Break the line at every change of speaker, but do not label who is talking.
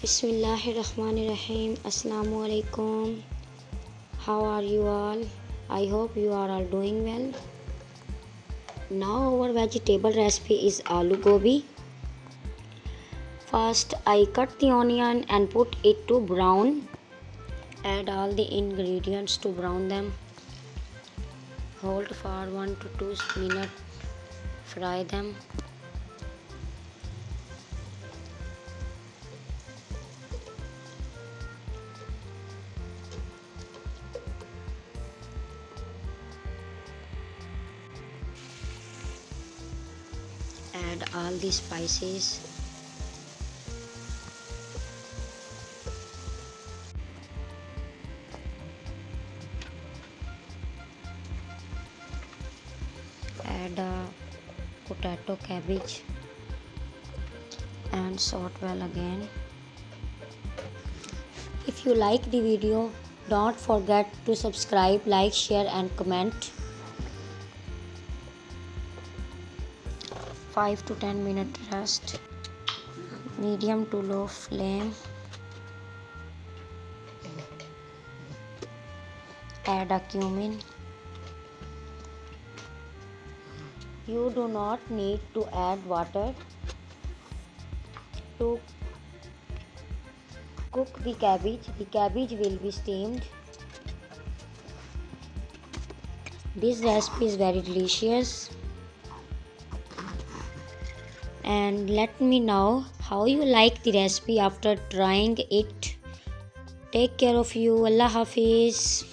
بسم اللہ الرحمن الرحیم. السلام علیکم. How are you all? I hope you are all doing well. Now our vegetable recipe is aloo-gobi. First I cut the onion and put it to brown. Add all the ingredients to brown them. Hold for 1 to 2 minutes. Fry them. Add all the spices. Add potato, cabbage and saute well again. If you like the video, don't forget to subscribe, like, share and comment. 5 to 10 minute rest. Medium to low flame. Add a cumin. You do not need to add water to cook the cabbage. The cabbage will be steamed. This recipe is very delicious. And let me know how you like the recipe after trying it. Take care of you. Allah Hafiz.